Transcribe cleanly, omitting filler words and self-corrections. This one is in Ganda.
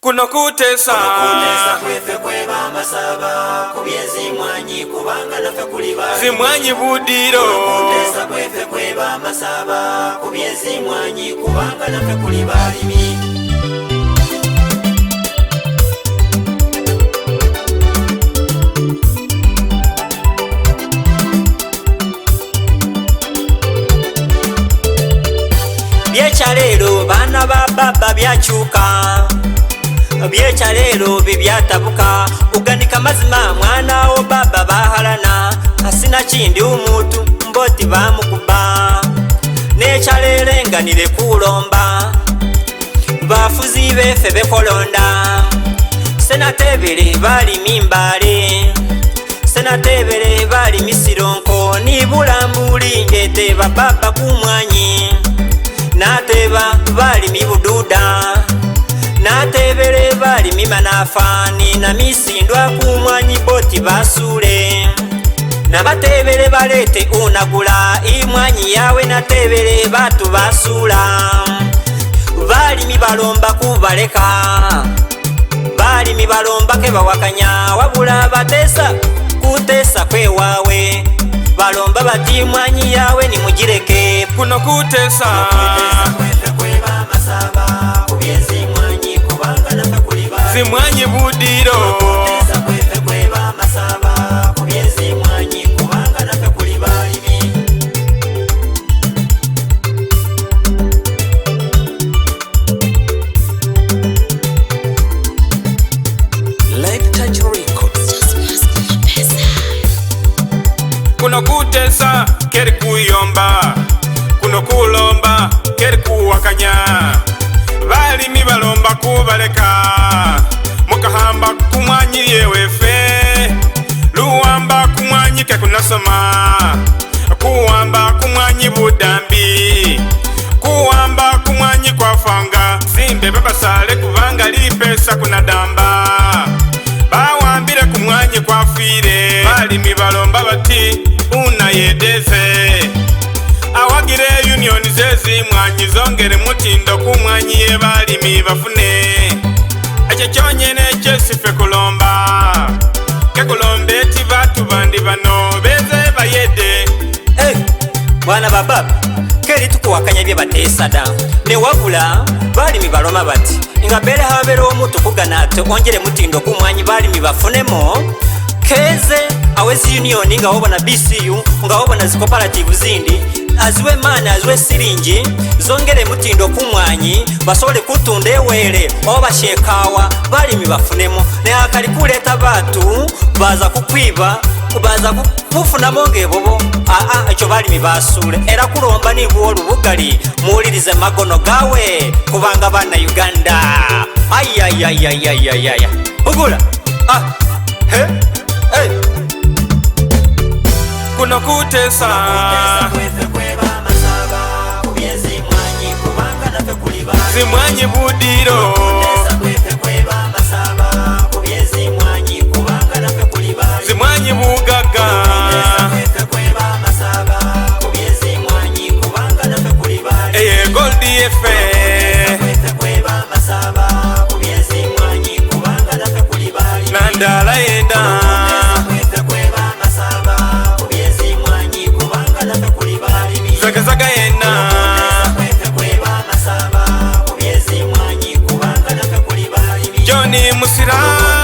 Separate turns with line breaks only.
kuno kutesa
kwefe kweba masaba kubyezi mwanyi kubanga nafe kuliba
zimwanyi budiro
kutesa kwefe kweba masaba kubyezi mwanyi kubanga nafe kuliba limi byechalero bana ba baba byachuka byechalero bibyatabuka uganika mazima mwana wo baba bahalana asina chindi umutu mboti bamukuba nechalenganire kulomba bafuzi befe bekolonda senatebele bali mimbale senatebele bali misironko ni bulambuli ngete baba kumwanyi nateba bali mibududa natebele bali mimanafani na misindwa kumwanyi boti basule nabatebele balete unagula imwanyi yawe natebele batu basula bali mibalomba kubaleka bali mibalomba kebawakanya wabula batesa kutesa kwewawe balomba bati mwanyi yawe ni mujireke
kuno kutesa zimwanyi budiro kuno kutesa keri kuyomba kuno kulomba keri kuwakanya balimi balomba kubaleka mukahamba kumwanyi yewefe luwamba kumwanyi kekunasoma kuwamba kumwanyi budambi kuwamba kumwanyi kwafanga simbe babasale kubanga lipesa kunadamba bawambile kumwanyi kwafire balimi balomba bati unayedeze awagire union zezi mwanyi zongere mutindo kumwanyi ye balimi bafune echo kyonyene kyesife kulomba kekulomba eti batu bandi bano beze bayede
bwana baba keri tukuwakanya bye batesada newabula balimi baloma bati nga bere habere omutu kuganate ongere mutindo kumwanyi balimi bafunemo keze awezi union nga wabona BCU nga wabona zikooperative zindi aziwe mani aziwe siringi zongere mutindo kumwanyi basole kutunda ewere oba shekawa balimi bafunemo ne akali kuleta batu baza kukwiba baza kufunamo ngebobo echo balimi basule era kulomba nibuwa olubugali muwulirize magono gawe kubanga bana Uganda ayayayayayaya ugula
kuno kutesa zimwanyi budiro zimwanyi bugaga eye goldi efe nandala yenda zagazaga yena Johnny Musira